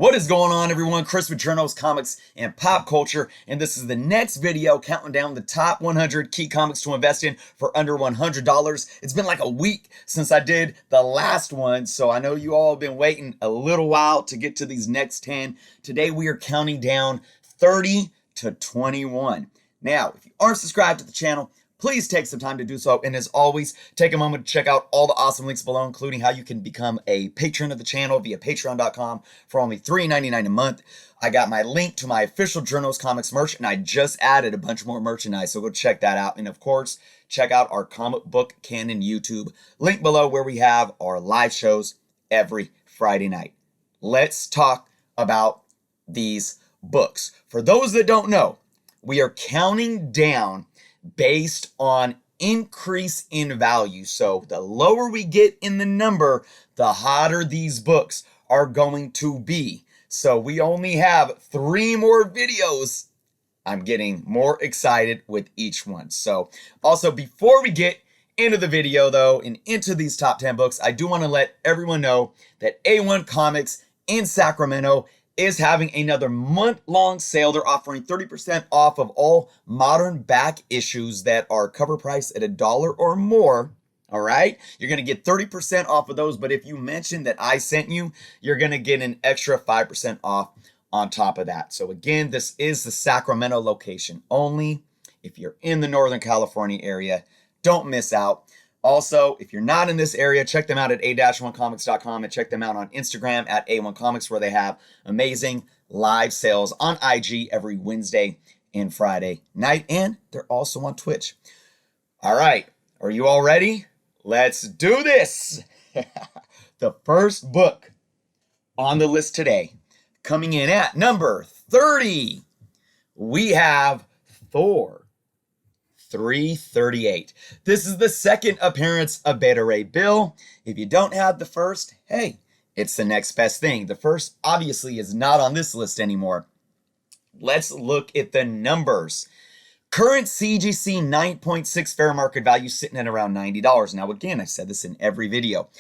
What is going on, everyone? Chris with Journals, Comics, and Pop Culture, and this is the next video counting down the top 100 key comics to invest in for under $100. It's been like a week since I did the last one, so I know you all have been waiting a little while to get to these next 10. Today we are counting down 30 to 21. Now, if you aren't subscribed to the channel, please take some time to do so, and as always, take a moment to check out all the awesome links below, including how you can become a patron of the channel via patreon.com for only $3.99 a month. I got my link to my official Journals Comics merch, and I just added a bunch more merchandise, so go check that out. And of course, check out our Comic Book Canon YouTube link below, where we have our live shows every Friday night. Let's talk about these books. For those that don't know, we are counting down based on increase in value. So the lower we get in the number, the hotter these books are going to be. So we only have 3 more videos. I'm getting more excited with each one. So also, before we get into the video though, and into these top 10 books, I do want to let everyone know that A1 Comics in Sacramento is having another month-long sale. They're offering 30% off of all modern back issues that are cover price at $1 or more. All right, you're going to get 30% off of those, but if you mention that I sent you, you're going to get an extra 5% off on top of that. So again, this is the Sacramento location only. If you're in the Northern California area, don't miss out. Also, if you're not in this area, check them out at a-1comics.com and check them out on Instagram at A1Comics, where they have amazing live sales on IG every Wednesday and Friday night. And they're also on Twitch. All right, are you all ready? Let's do this. The first book on the list today, coming in at number 30, we have THOR 338. This is the second appearance of Beta Ray Bill. If you don't have the first, hey, it's the next best thing. The first obviously is not on this list anymore. Let's look at the numbers. Current CGC 9.6 fair market value sitting at around $90. Now again, I said this in every video.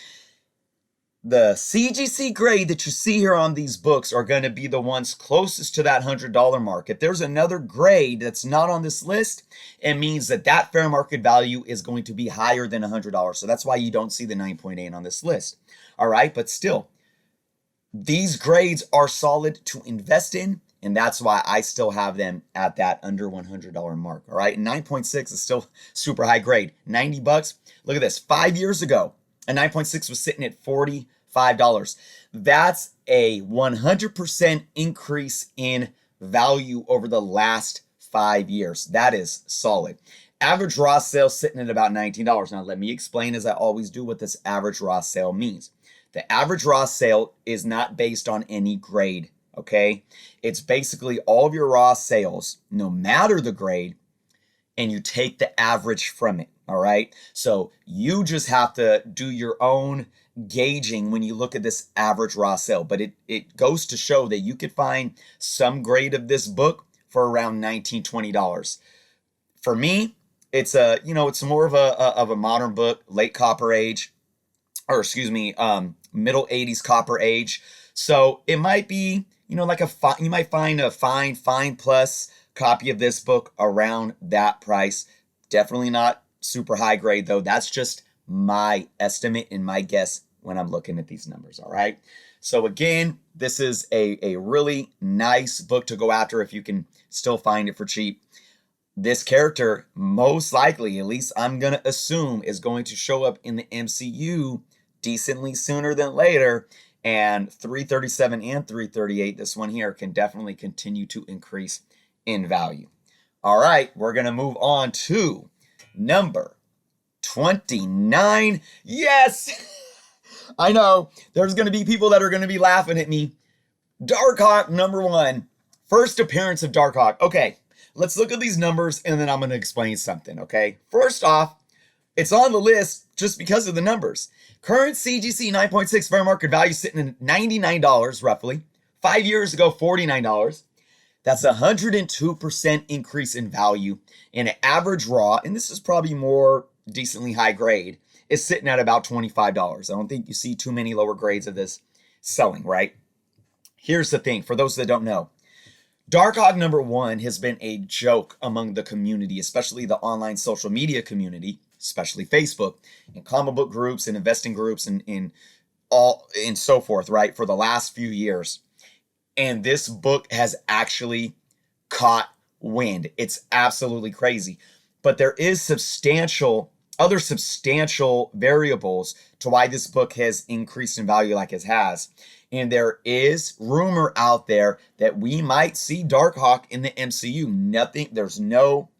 The CGC grade that you see here on these books are going to be the ones closest to that $100 mark. If there's another grade that's not on this list, it means that that fair market value is going to be higher than $100. So that's why you don't see the 9.8 on this list. All right, but still, these grades are solid to invest in, and that's why I still have them at that under $100 mark. All right, 9.6 is still super high grade. $90. Look at this. 5 years ago, a 9.6 was sitting at $45. That's a 100% increase in value over the last 5 years. That is solid. Average raw sale sitting at about $19. Now, let me explain, as I always do, what this average raw sale means. The average raw sale is not based on any grade, okay? It's basically all of your raw sales, no matter the grade, and you take the average from it. All right, so you just have to do your own gauging when you look at this average raw sale, but it goes to show that you could find some grade of this book for around $19, $20. For me, it's it's more of a modern book, late copper age, or excuse me, middle 80s copper age. So it might be, like you might find a fine plus copy of this book around that price. Definitely not super high grade though. That's just my estimate and my guess when I'm looking at these numbers. All right. So again, this is a really nice book to go after if you can still find it for cheap. This character most likely, at least I'm going to assume, is going to show up in the MCU decently sooner than later. And 337 and 338, this one here, can definitely continue to increase in value. All right, we're going to move on to number 29. Yes! I know there's going to be people that are going to be laughing at me. DARKHAWK number 1. First appearance of DARKHAWK. Okay, let's look at these numbers and then I'm going to explain something, okay? First off, it's on the list just because of the numbers. Current CGC 9.6 fair market value sitting at $99 roughly. 5 years ago, $49. That's a 102% increase in value, and an average raw, and this is probably more decently high grade, is sitting at about $25. I don't think you see too many lower grades of this selling, right? Here's the thing, for those that don't know, DARKHAWK #1 has been a joke among the community, especially the online social media community, especially Facebook, and comic book groups and investing groups and so forth, right, for the last few years. And this book has actually caught wind. It's absolutely crazy. But there is other substantial variables to why this book has increased in value like it has. And there is rumor out there that we might see DARKHAWK in the MCU. There's no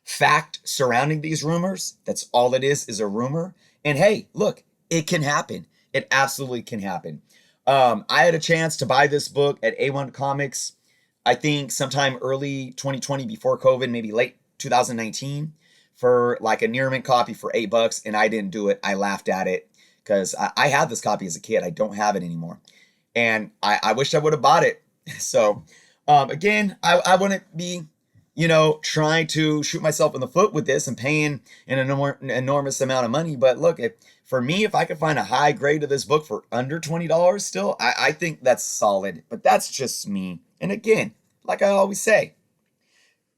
fact surrounding these rumors. That's all it is a rumor. And hey, look, it can happen. It absolutely can happen. I had a chance to buy this book at A1 Comics, I think sometime early 2020 before COVID, maybe late 2019, for like a near mint copy for $8, and I didn't do it. I laughed at it because I had this copy as a kid. I don't have it anymore. And I wish I would have bought it. So again, I wouldn't be, trying to shoot myself in the foot with this and paying an enormous amount of money. But look, for me, if I could find a high grade of this book for under $20 still, I think that's solid. But that's just me. And again, like I always say,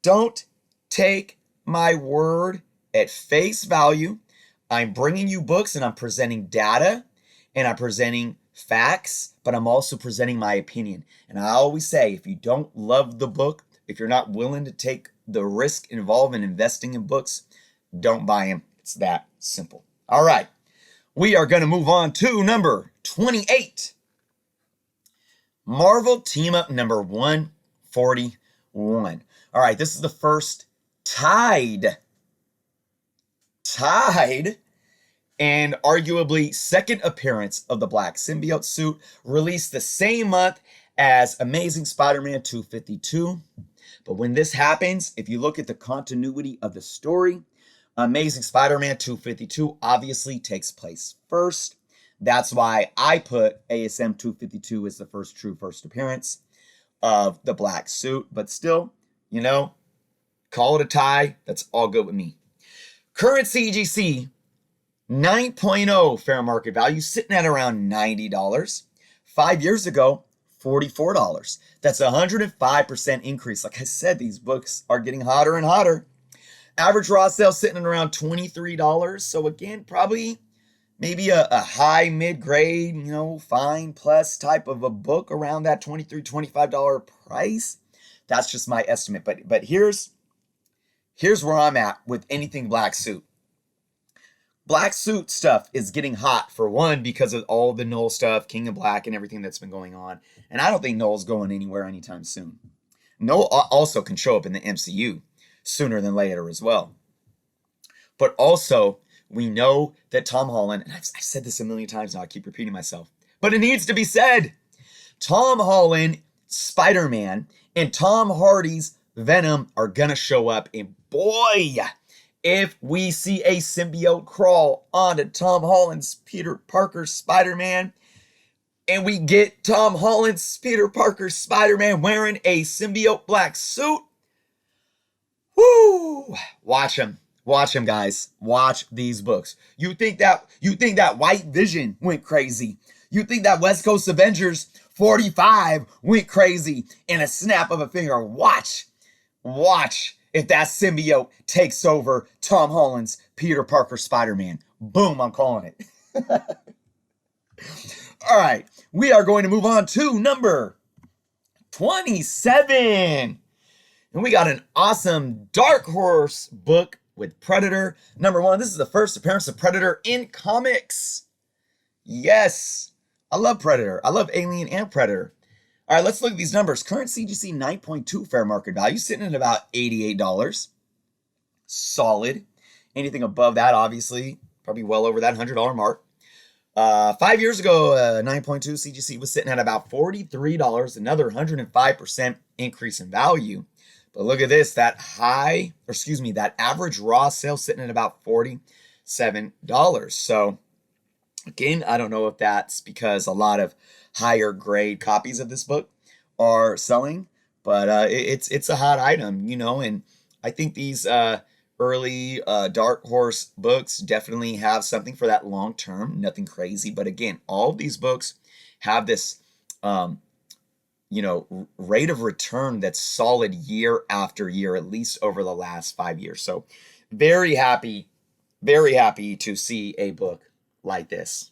don't take my word at face value. I'm bringing you books and I'm presenting data and I'm presenting facts, but I'm also presenting my opinion. And I always say, if you don't love the book, if you're not willing to take the risk involved in investing in books, don't buy them. It's that simple. All right. We are going to move on to number 28. Marvel Team Up number 141. All right. This is the first tied and arguably second appearance of the Black Symbiote suit, released the same month as Amazing Spider-Man 252. But when this happens, if you look at the continuity of the story, Amazing Spider-Man 252 obviously takes place first. That's why I put ASM 252 as the first appearance of the black suit. But still, call it a tie. That's all good with me. Current CGC, 9.0 fair market value, sitting at around $90. 5 years ago, $44. That's a 105% increase. Like I said, these books are getting hotter and hotter. Average raw sale sitting at around $23. So again, probably maybe a high mid-grade, fine plus type of a book around that $23, $25 price. That's just my estimate. But here's where I'm at with anything black suit. Black suit stuff is getting hot, for one, because of all the Knoll stuff, King of Black, and everything that's been going on. And I don't think Knoll's going anywhere anytime soon. Knoll also can show up in the MCU sooner than later as well. But also, we know that Tom Holland, and I've said this a million times now, I keep repeating myself, but it needs to be said. Tom Holland, Spider-Man, and Tom Hardy's Venom are going to show up. And boy, if we see a symbiote crawl onto Tom Holland's Peter Parker Spider-Man, and we get Tom Holland's Peter Parker Spider-Man wearing a symbiote black suit, whoo! Watch him, guys. Watch these books. You think that White Vision went crazy? You think that West Coast Avengers 45 went crazy in a snap of a finger? Watch if that symbiote takes over Tom Holland's Peter Parker Spider-Man. Boom, I'm calling it. All right, we are going to move on to number 27. And we got an awesome Dark Horse book with Predator. Number 1, this is the first appearance of Predator in comics. Yes, I love Predator. I love Alien and Predator. All right, let's look at these numbers. Current CGC 9.2 fair market value, sitting at about $88. Solid. Anything above that, obviously, probably well over that $100 mark. 5 years ago, 9.2 CGC was sitting at about $43, another 105% increase in value. But look at this, that average raw sale sitting at about $47. So again, I don't know if that's because a lot of higher grade copies of this book are selling, but it's a hot item, and I think these early Dark Horse books definitely have something for that long term. Nothing crazy, but again, all of these books have this rate of return that's solid year after year, at least over the last 5 years. So very happy to see a book like this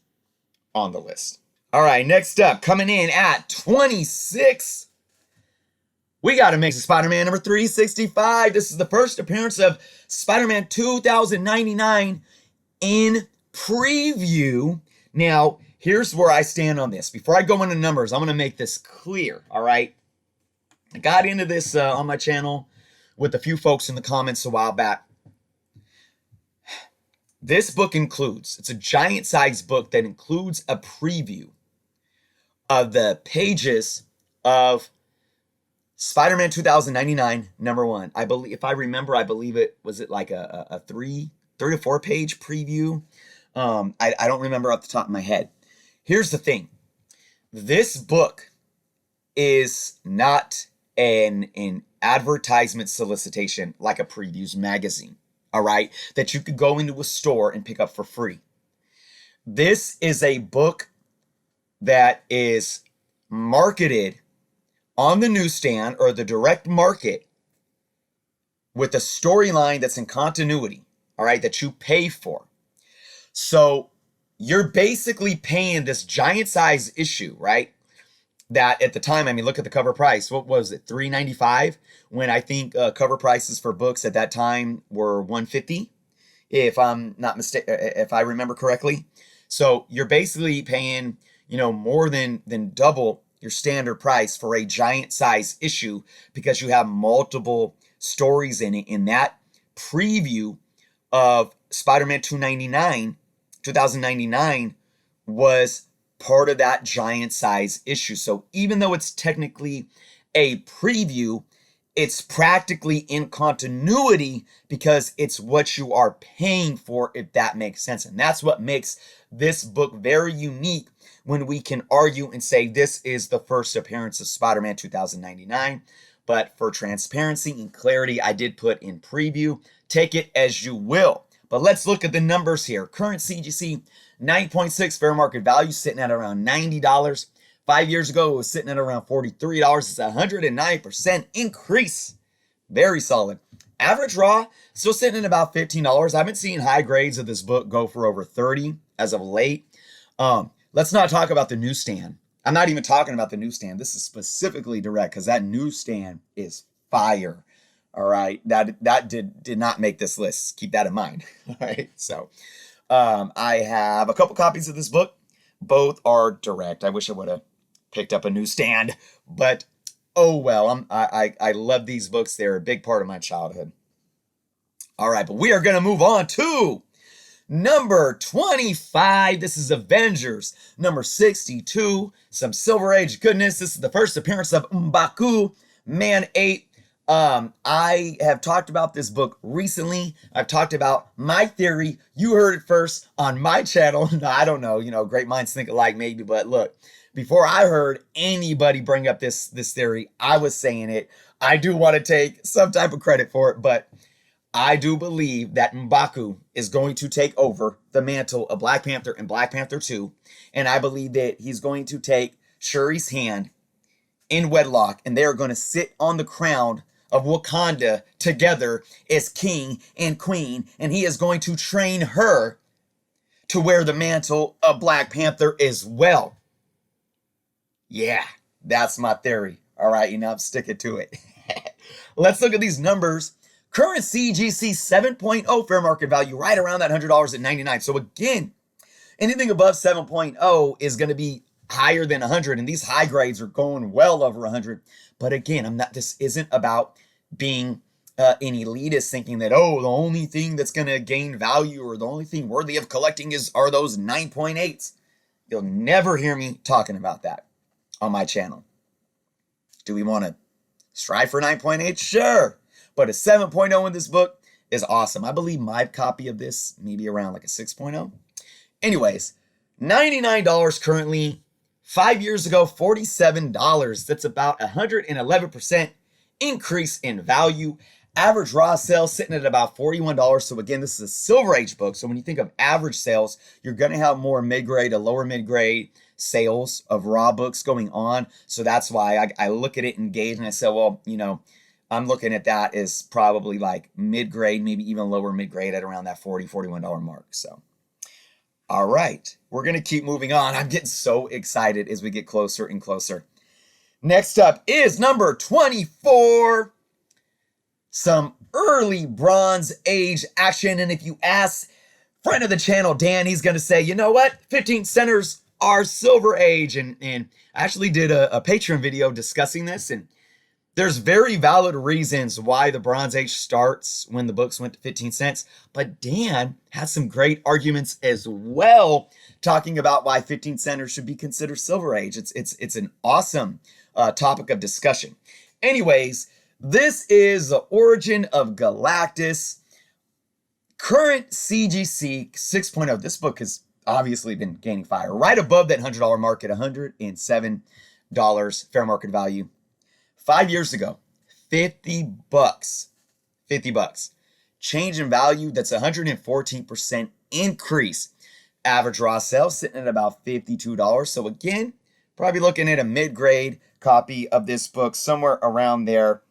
on the list. All right, next up, coming in at 26, we got Amazing Spider-Man number 365. This is the first appearance of Spider-Man 2099 in preview. Now, here's where I stand on this. Before I go into numbers, I'm going to make this clear, all right? I got into this on my channel with a few folks in the comments a while back. This book includes, it's a giant-sized book that includes a preview of the pages of Spider-Man 2099, number 1. I believe, if I remember, I believe it was like a 3 to 4 page preview. I don't remember off the top of my head. Here's the thing. This book is not an advertisement solicitation like a previews magazine, all right, that you could go into a store and pick up for free. This is a book that is marketed on the newsstand or the direct market with a storyline that's in continuity, all right, that you pay for. So you're basically paying this giant size issue, right? That at the time, I mean, look at the cover price. What was it, $3.95? When I think cover prices for books at that time were $150, if I'm not mistaken, if I remember correctly. So you're basically paying, more than double your standard price for a giant size issue because you have multiple stories in it. In that preview of Spider-Man 2099 was part of that giant size issue. So even though it's technically a preview, it's practically in continuity because it's what you are paying for, if that makes sense. And that's what makes this book very unique when we can argue and say this is the first appearance of Spider-Man 2099. But for transparency and clarity, I did put in preview. Take it as you will. But let's look at the numbers here. Current CGC, 9.6 fair market value, sitting at around $90. 5 years ago, it was sitting at around $43. It's a 109% increase. Very solid. Average raw, still sitting at about $15. I've been seeing high grades of this book go for over $30 as of late. Let's not talk about the newsstand. I'm not even talking about the newsstand. This is specifically direct because that newsstand is fire. All right, that did not make this list. Keep that in mind. All right, so I have a couple copies of this book. Both are direct. I wish I would have picked up a newsstand, but oh well. I love these books. They're a big part of my childhood. All right, but we are going to move on to number 25. This is Avengers. Number 62. Some Silver Age goodness. This is the first appearance of M'Baku, Man 8. I have talked about this book recently. I've talked about my theory. You heard it first on my channel. I don't know, great minds think alike maybe, but look, before I heard anybody bring up this theory, I was saying it. I do want to take some type of credit for it, but I do believe that M'Baku is going to take over the mantle of Black Panther and Black Panther 2, and I believe that he's going to take Shuri's hand in wedlock, and they are going to sit on the crown of Wakanda together as king and queen, and he is going to train her to wear the mantle of Black Panther as well. Yeah, that's my theory. All right, I'm sticking to it. Let's look at these numbers. Current CGC 7.0 fair market value, right around that $100.99. So again, anything above 7.0 is going to be higher than 100, and these high grades are going well over 100. But again, this isn't about being an elitist thinking that, the only thing that's going to gain value or the only thing worthy of collecting are those 9.8s. You'll never hear me talking about that on my channel. Do we want to strive for 9.8? Sure. But a 7.0 in this book is awesome. I believe my copy of this maybe around like a 6.0. Anyways, $99 currently. 5 years ago, $47. That's about 111% increase in value. Average raw sales sitting at about $41. So again, this is a Silver Age book. So when you think of average sales, you're going to have more mid-grade, a lower mid-grade, sales of raw books going on. So that's why I look at it and gauge, and I say, well, you know, I'm looking at that as probably like mid-grade, maybe even lower mid-grade at around that $40, $41 mark. So, all right, we're going to keep moving on. I'm getting so excited as we get closer and closer. Next up is number 24. Some early Bronze Age action. And if you ask friend of the channel, Dan, he's going to say, you know what? 15 centers are Silver Age. And I actually did a Patreon video discussing this. And there's very valid reasons why the Bronze Age starts when the books went to 15 cents. But Dan has some great arguments as well, talking about why 15 centers should be considered Silver Age. It's an awesome topic of discussion. Anyways, this is the origin of Galactus. Current CGC 6.0. This book has obviously been gaining fire. Right above that $100 mark at $107 fair market value. 5 years ago, 50 bucks. 50 bucks. Change in value, that's 114% increase. Average raw sales sitting at about $52. So again, probably looking at a mid-grade copy of this book, somewhere around there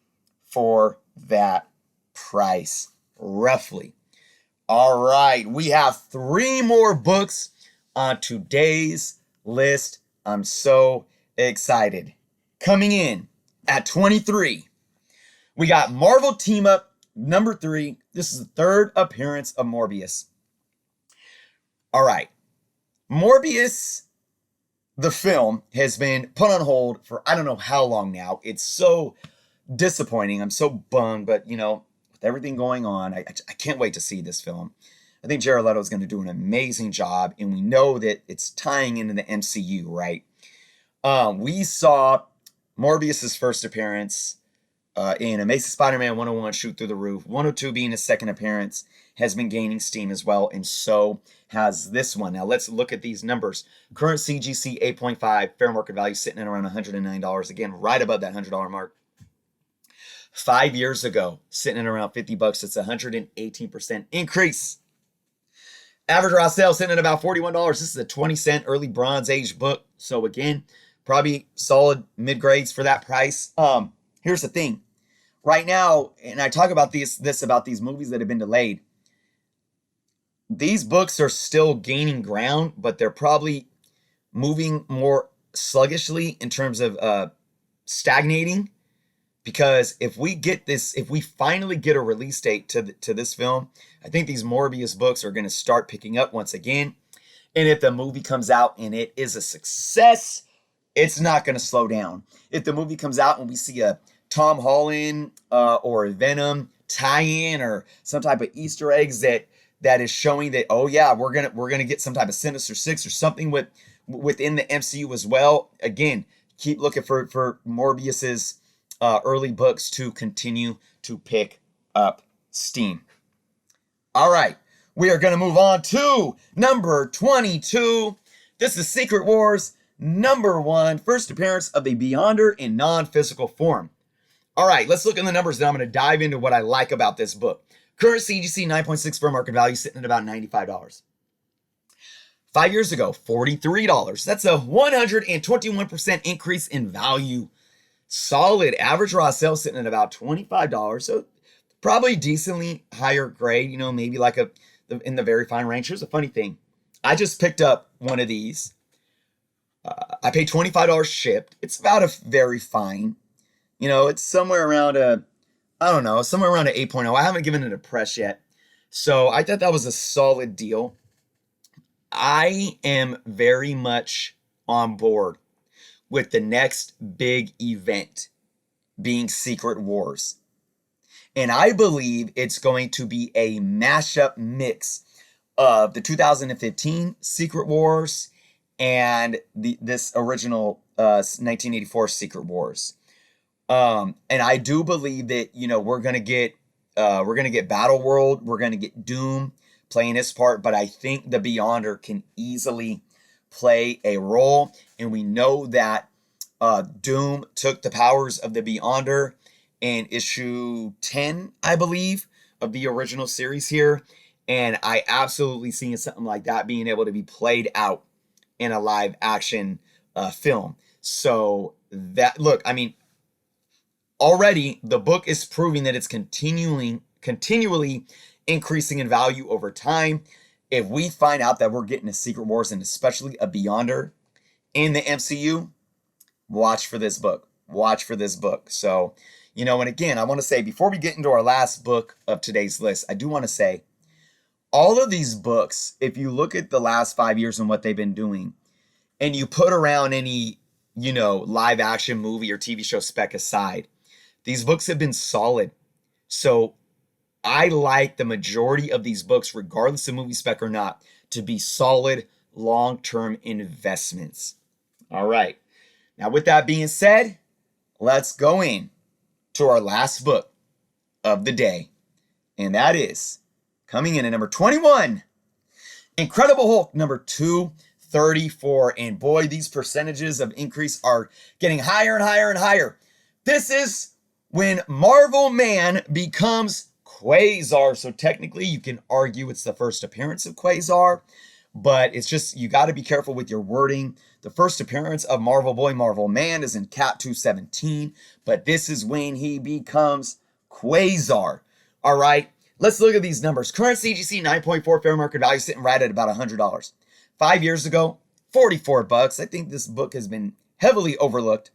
for that price, roughly. All right, we have 3 more books on today's list. I'm so excited. Coming in at 23, we got Marvel Team Up number 3. This is the 3rd appearance of Morbius. All right, Morbius, the film, has been put on hold for I don't know how long now. It's so disappointing. I'm so bummed, but you know, with everything going on, I can't wait to see this film. I think Jared Leto is going to do an amazing job, and we know that it's tying into the MCU, right? We saw Morbius's first appearance in Amazing Spider-Man 101, Shoot Through the Roof. 102 being his second appearance has been gaining steam as well, and so has this one. Now let's look at these numbers. Current CGC 8.5, fair market value sitting at around $109. Again, right above that $100 mark. 5 years ago, sitting at around 50 bucks. It's a 118% increase. Average raw sale sitting at about $41. This is a 20-cent early Bronze Age book. So again, probably solid mid-grades for that price. Here's the thing. Right now, and I talk about this about these movies that have been delayed. These books are still gaining ground, but they're probably moving more sluggishly in terms of stagnating. Because if we finally get a release date to this film, I think these Morbius books are going to start picking up once again. And if the movie comes out and it is a success, it's not going to slow down. If the movie comes out and we see a Tom Holland or a Venom tie-in or some type of Easter eggs that is showing that, oh yeah, we're gonna get some type of Sinister Six or something within the MCU as well. Again, keep looking for Morbius's early books to continue to pick up steam. All right, we are going to move on to number 22. This is Secret Wars number 1, first appearance of the Beyonder in non-physical form. All right, let's look at the numbers, and I'm going to dive into what I like about this book. Current CGC 9.6 fair market value sitting at about $95. 5 years ago, $43. That's a 121% increase in value. Solid average raw sale sitting at about $25. So probably decently higher grade, you know, maybe like in the very fine range. Here's a funny thing. I just picked up one of these. I paid $25 shipped. It's about a very fine, you know, it's somewhere around somewhere around an 8.0. I haven't given it a press yet. So I thought that was a solid deal. I am very much on board with the next big event being Secret Wars. And I believe it's going to be a mashup mix of the 2015 Secret Wars and this original 1984 Secret Wars. And I do believe that, you know, we're gonna get Battle World, we're gonna get Doom playing his part, but I think the Beyonder can easily play a role, and we know that Doom took the powers of the Beyonder in issue 10, I believe, of the original series here, and I absolutely see something like that being able to be played out in a live action film. So that, look, I mean, already the book is proving that it's continually increasing in value over time. If we find out that we're getting a Secret Wars and especially a Beyonder in the MCU, watch for this book. Watch for this book. So, you know, and again, I want to say, before we get into our last book of today's list, I do want to say, all of these books, if you look at the last 5 years and what they've been doing, and you put around any, you know, live action movie or TV show spec aside, these books have been solid. So I like the majority of these books, regardless of movie spec or not, to be solid long-term investments. All right. Now, with that being said, let's go in to our last book of the day. And that is coming in at number 21, Incredible Hulk number 234. And boy, these percentages of increase are getting higher and higher and higher. This is when Marvel Man becomes QUASAR. So technically you can argue it's the first appearance of QUASAR, but it's just, you got to be careful with your wording. The first appearance of Marvel Boy, Marvel Man is in Cap 217, but this is when he becomes QUASAR. All right, let's look at these numbers. Current CGC 9.4 fair market value, sitting right at about $100. 5 years ago, $44. I think this book has been heavily overlooked.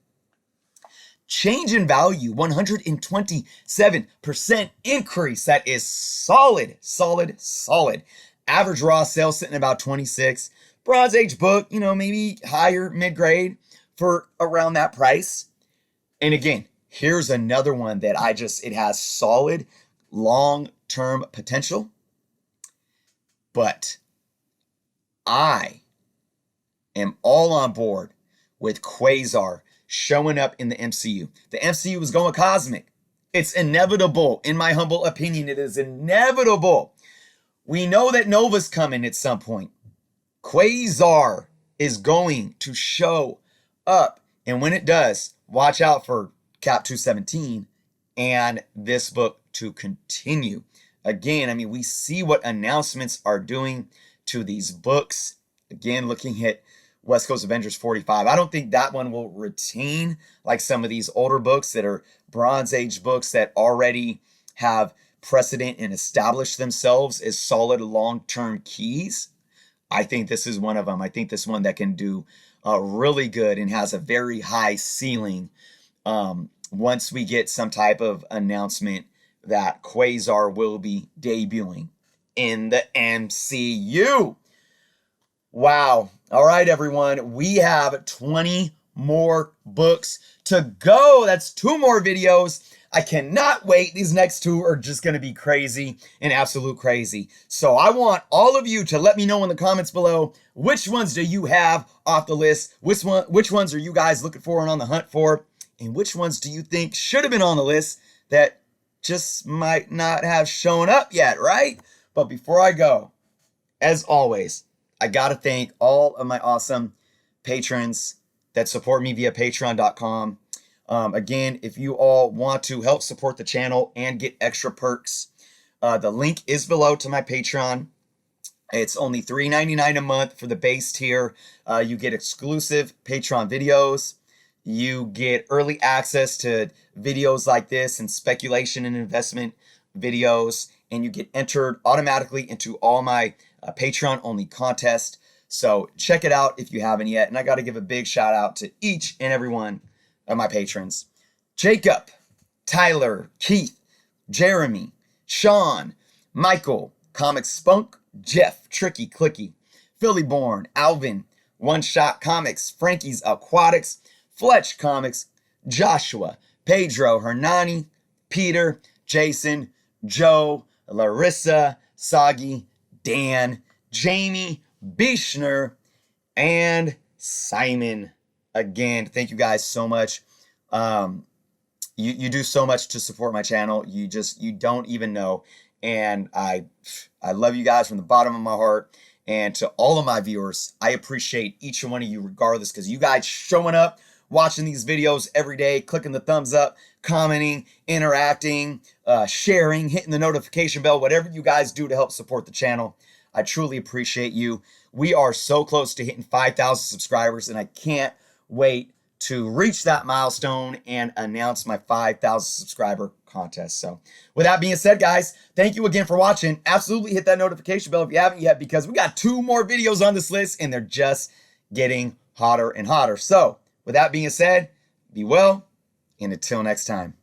Change in value, 127% increase. That is solid, solid, solid. Average raw sales sitting about 26. Bronze Age book, you know, maybe higher mid-grade for around that price. And again, here's another one that it has solid long-term potential. But I am all on board with QUASAR showing up in the MCU. The MCU is going cosmic. It's inevitable. In my humble opinion, it is inevitable. We know that Nova's coming at some point. QUASAR is going to show up. And when it does, watch out for Cap 217 and this book to continue. Again, I mean, we see what announcements are doing to these books. Again, looking at West Coast Avengers 45. I don't think that one will retain like some of these older books that are Bronze Age books that already have precedent and established themselves as solid long-term keys. I think this is one of them. I think this one that can do really good and has a very high ceiling once we get some type of announcement that QUASAR will be debuting in the MCU. Wow. All right, everyone. We have 20 more books to go. That's 2 more videos. I cannot wait. These next 2 are just going to be crazy and absolute crazy. So I want all of you to let me know in the comments below, which ones do you have off the list? Which ones are you guys looking for and on the hunt for? And which ones do you think should have been on the list that just might not have shown up yet, right? But before I go, as always, I got to thank all of my awesome patrons that support me via patreon.com. Again, if you all want to help support the channel and get extra perks, the link is below to my Patreon. It's only $3.99 a month for the base tier. You get exclusive Patreon videos. You get early access to videos like this and speculation and investment videos. And you get entered automatically into all my Patreon-only contests. So check it out if you haven't yet. And I got to give a big shout out to each and every one of my patrons: Jacob, Tyler, Keith, Jeremy, Sean, Michael, Comic Spunk, Jeff, Tricky Clicky, Philly Born, Alvin, One Shot Comics, Frankie's Aquatics, Fletch Comics, Joshua, Pedro, Hernani, Peter, Jason, Joe, Larissa, Sagi, Dan, Jamie, Bishner, and Simon. Again, thank you guys so much. You do so much to support my channel. You don't even know. And I love you guys from the bottom of my heart. And to all of my viewers, I appreciate each one of you regardless, because you guys showing up, watching these videos every day, clicking the thumbs up, commenting, interacting, sharing, hitting the notification bell, whatever you guys do to help support the channel. I truly appreciate you. We are so close to hitting 5,000 subscribers, and I can't wait to reach that milestone and announce my 5,000 subscriber contest. So with that being said, guys, thank you again for watching. Absolutely hit that notification bell if you haven't yet, because we got 2 more videos on this list and they're just getting hotter and hotter. So with that being said, be well, and until next time.